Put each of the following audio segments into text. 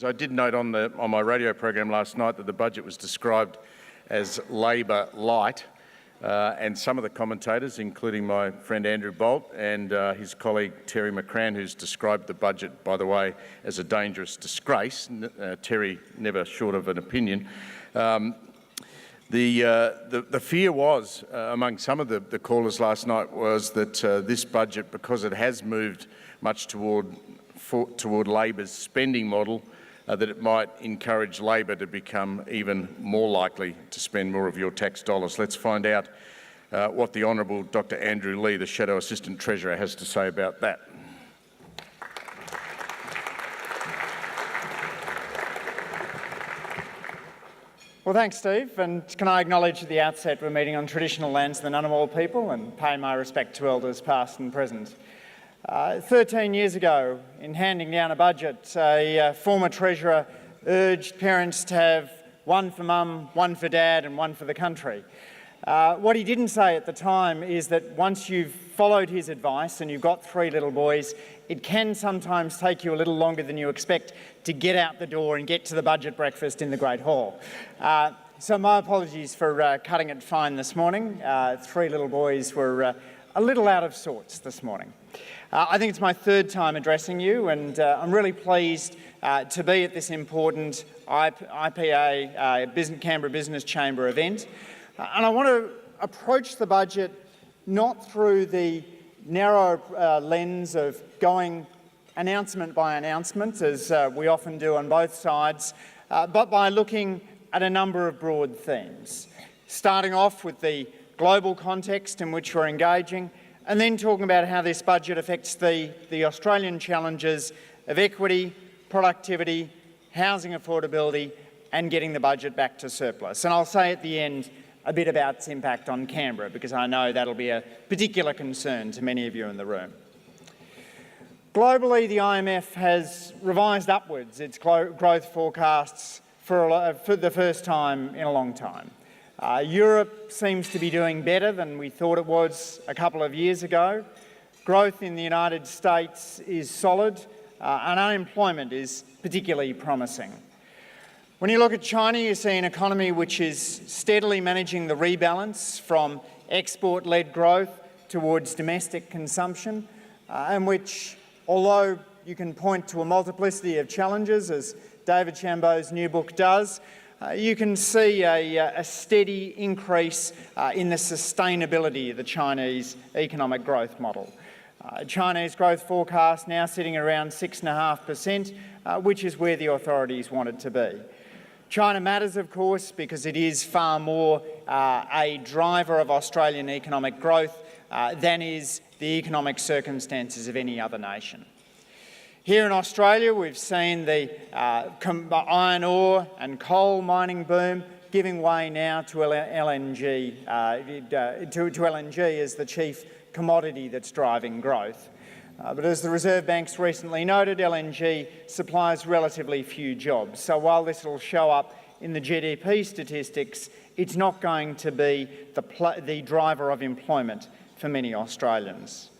I did note on my radio program last night that the budget was described as Labor light, and some of the commentators, including my friend Andrew Bolt and his colleague Terry McCrann, who's described the budget, by the way, as a dangerous disgrace. Terry never short of an opinion. The fear was, among some of the callers last night, was that this budget, because it has moved much toward Labor's spending model, that it might encourage Labor to become even more likely to spend more of your tax dollars. Let's find out what the Honourable Dr Andrew Leigh, the Shadow Assistant Treasurer, has to say about that. Well, thanks, Steve. And can I acknowledge at the outset we're meeting on traditional lands of the Ngunnawal people and pay my respect to elders past and present. 13 years ago, in handing down a budget, a former Treasurer urged parents to have one for mum, one for dad and one for the country. What he didn't say at the time is that once you've followed his advice and you've got 3 little boys, it can sometimes take you a little longer than you expect to get out the door and get to the budget breakfast in the Great Hall. So my apologies for cutting it fine this morning. 3 little boys were a little out of sorts this morning. I think it's my 3rd time addressing you, and I'm really pleased to be at this important IPA Canberra Business Chamber event. And I want to approach the budget not through the narrow lens of going announcement by announcement, as we often do on both sides, but by looking at a number of broad themes, starting off with the global context in which we're engaging, and then talking about how this budget affects the Australian challenges of equity, productivity, housing affordability, and getting the budget back to surplus. And I'll say at the end a bit about its impact on Canberra, because I know that'll be a particular concern to many of you in the room. Globally, the IMF has revised upwards its growth forecasts for the first time in a long time. Europe seems to be doing better than we thought it was a couple of years ago. Growth in the United States is solid, and unemployment is particularly promising. When you look at China, you see an economy which is steadily managing the rebalance from export-led growth towards domestic consumption, and which, although you can point to a multiplicity of challenges, as David Chambeau's new book does, you can see a steady increase in the sustainability of the Chinese economic growth model. Chinese growth forecast now sitting around 6.5%, which is where the authorities want it to be. China matters, of course, because it is far more a driver of Australian economic growth than is the economic circumstances of any other nation. Here in Australia, we've seen the iron ore and coal mining boom giving way now to LNG, to LNG as the chief commodity that's driving growth. But as the Reserve Bank's recently noted, LNG supplies relatively few jobs. So while this will show up in the GDP statistics, it's not going to be the driver of employment for many Australians.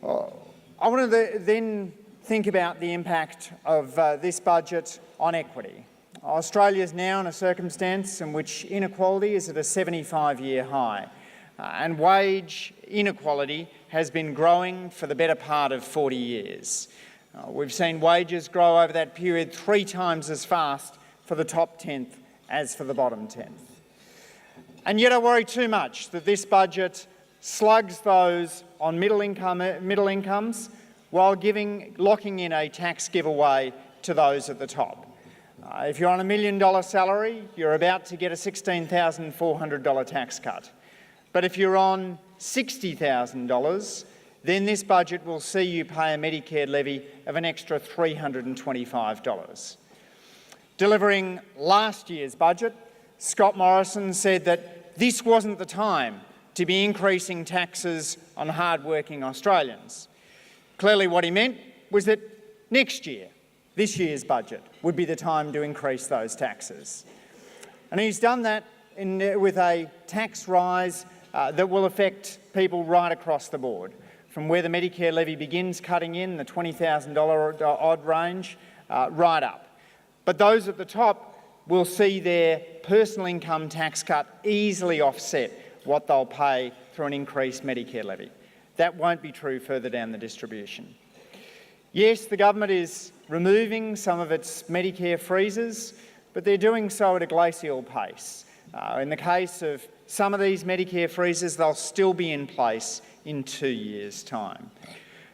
I want to then think about the impact of this budget on equity. Australia is now in a circumstance in which inequality is at a 75-year high, and wage inequality has been growing for the better part of 40 years. We've seen wages grow over that period 3 times as fast for the top 10th as for the bottom 10th. And yet I worry too much that this budget slugs those on middle incomes while locking in a tax giveaway to those at the top. If you're on a $1 million salary, you're about to get a $16,400 tax cut. But if you're on $60,000, then this budget will see you pay a Medicare levy of an extra $325. Delivering last year's budget, Scott Morrison said that this wasn't the time to be increasing taxes on hard-working Australians. Clearly what he meant was that next year, this year's budget, would be the time to increase those taxes. And he's done that with a tax rise that will affect people right across the board, from where the Medicare levy begins cutting in, the $20,000 odd range, right up. But those at the top will see their personal income tax cut easily offset what they'll pay through an increased Medicare levy. That won't be true further down the distribution. Yes, the government is removing some of its Medicare freezers, but they're doing so at a glacial pace. In the case of some of these Medicare freezers, they'll still be in place in 2 years' time.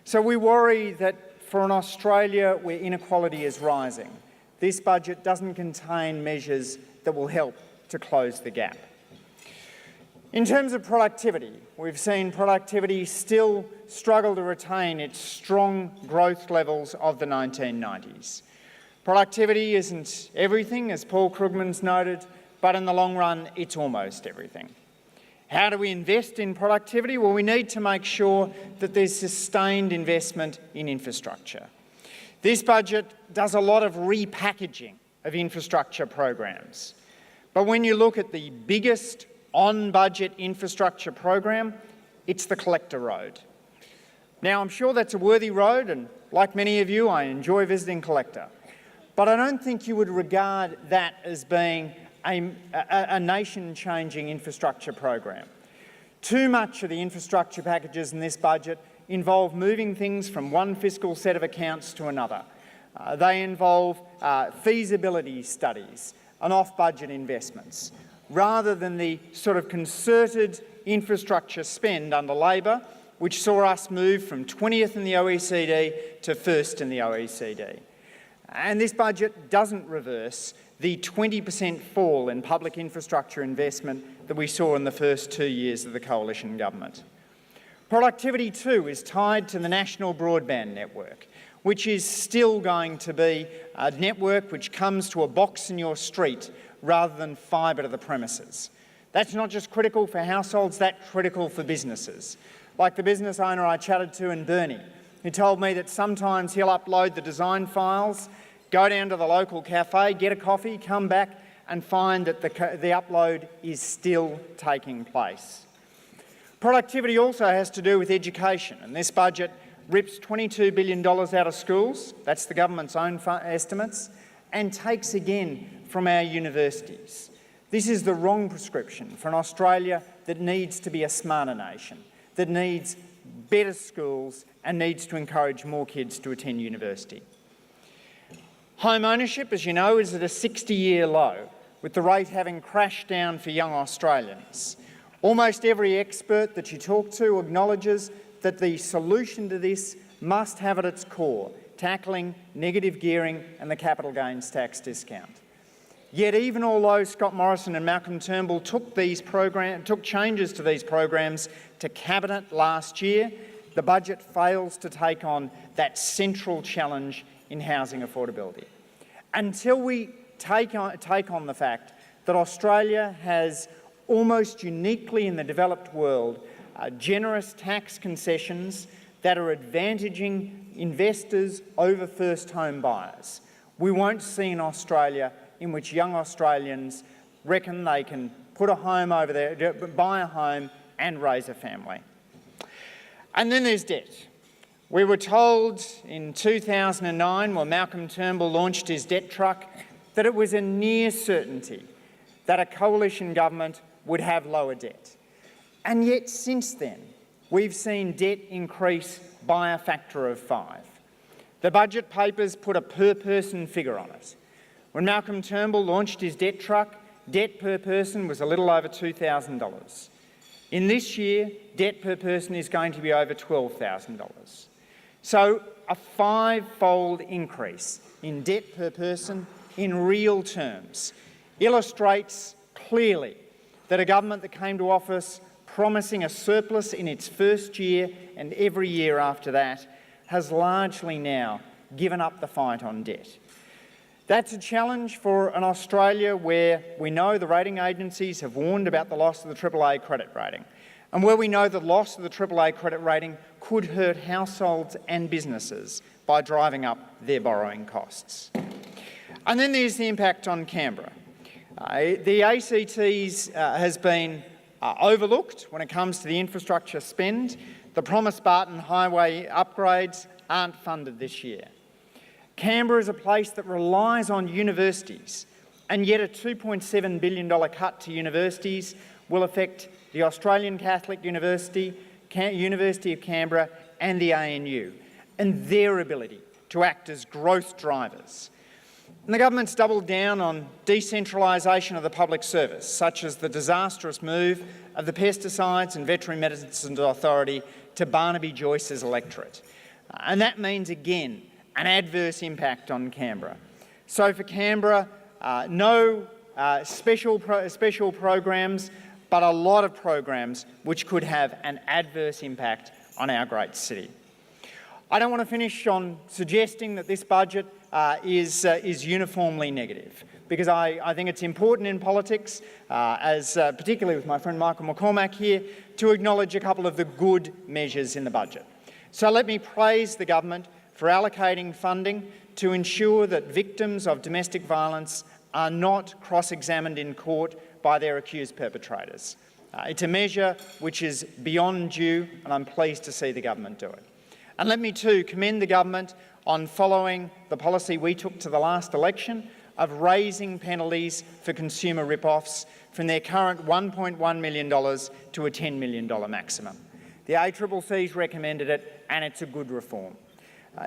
So we worry that for an Australia where inequality is rising, this budget doesn't contain measures that will help to close the gap. In terms of productivity, we've seen productivity still struggle to retain its strong growth levels of the 1990s. Productivity isn't everything, as Paul Krugman's noted, but in the long run, it's almost everything. How do we invest in productivity? Well, we need to make sure that there's sustained investment in infrastructure. This budget does a lot of repackaging of infrastructure programs. But when you look at the biggest on-budget infrastructure program, it's the Collector Road. Now, I'm sure that's a worthy road, and like many of you, I enjoy visiting Collector. But I don't think you would regard that as being a nation-changing infrastructure program. Too much of the infrastructure packages in this budget involve moving things from one fiscal set of accounts to another. They involve feasibility studies and off-budget investments, rather than the sort of concerted infrastructure spend under Labor, which saw us move from 20th in the OECD to 1st in the OECD. And this budget doesn't reverse the 20% fall in public infrastructure investment that we saw in the first 2 years of the coalition government. Productivity too is tied to the national broadband network, which is still going to be a network which comes to a box in your street rather than fibre to the premises. That's not just critical for households, that's critical for businesses. Like the business owner I chatted to in Burnie, who told me that sometimes he'll upload the design files, go down to the local cafe, get a coffee, come back and find that the upload is still taking place. Productivity also has to do with education, and this budget rips $22 billion out of schools, that's the government's own estimates, and takes again from our universities. This is the wrong prescription for an Australia that needs to be a smarter nation, that needs better schools and needs to encourage more kids to attend university. Home ownership, as you know, is at a 60-year low, with the rate having crashed down for young Australians. Almost every expert that you talk to acknowledges that the solution to this must have at its core tackling negative gearing and the capital gains tax discount. Yet even although Scott Morrison and Malcolm Turnbull took changes to these programs to Cabinet last year, the budget fails to take on that central challenge in housing affordability. Until we take on the fact that Australia has, almost uniquely in the developed world, generous tax concessions that are advantaging investors over first home buyers, we won't see an Australia in which young Australians reckon they can put a home over there, buy a home and raise a family. And then there's debt. We were told in 2009, when Malcolm Turnbull launched his debt truck, that it was a near certainty that a coalition government would have lower debt. And yet since then, we've seen debt increase by a factor of 5. The budget papers put a per-person figure on it. When Malcolm Turnbull launched his debt truck, debt per person was a little over $2,000. In this year, debt per person is going to be over $12,000. So a 5-fold increase in debt per person in real terms illustrates clearly that a government that came to office promising a surplus in its first year and every year after that has largely now given up the fight on debt. That's a challenge for an Australia where we know the rating agencies have warned about the loss of the AAA credit rating, and where we know the loss of the AAA credit rating could hurt households and businesses by driving up their borrowing costs. And then there's the impact on Canberra. The ACTs has been overlooked when it comes to the infrastructure spend. The promised Barton Highway upgrades aren't funded this year. Canberra is a place that relies on universities, and yet a $2.7 billion cut to universities will affect the Australian Catholic University, University of Canberra and the ANU, and their ability to act as growth drivers. And the government's doubled down on decentralisation of the public service, such as the disastrous move of the Pesticides and Veterinary Medicines Authority to Barnaby Joyce's electorate. And that means, again, an adverse impact on Canberra. So for Canberra, no special programs, but a lot of programs which could have an adverse impact on our great city. I don't want to finish on suggesting that this budget is uniformly negative, because I think it's important in politics, particularly with my friend Michael McCormack here, to acknowledge a couple of the good measures in the budget. So let me praise the government for allocating funding to ensure that victims of domestic violence are not cross-examined in court by their accused perpetrators. It's a measure which is beyond due, and I'm pleased to see the government do it. And let me too commend the government on following the policy we took to the last election of raising penalties for consumer rip-offs from their current $1.1 million to a $10 million maximum. The ACCC's recommended it, and it's a good reform.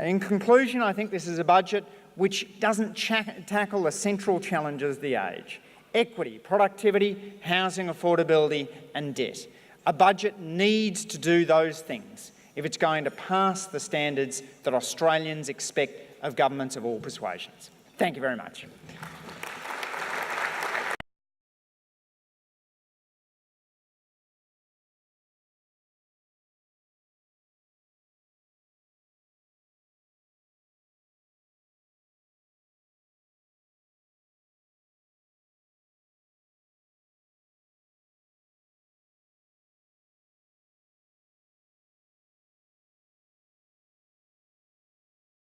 In conclusion, I think this is a budget which doesn't tackle the central challenges of the age: equity, productivity, housing affordability and debt. A budget needs to do those things if it's going to pass the standards that Australians expect of governments of all persuasions. Thank you very much.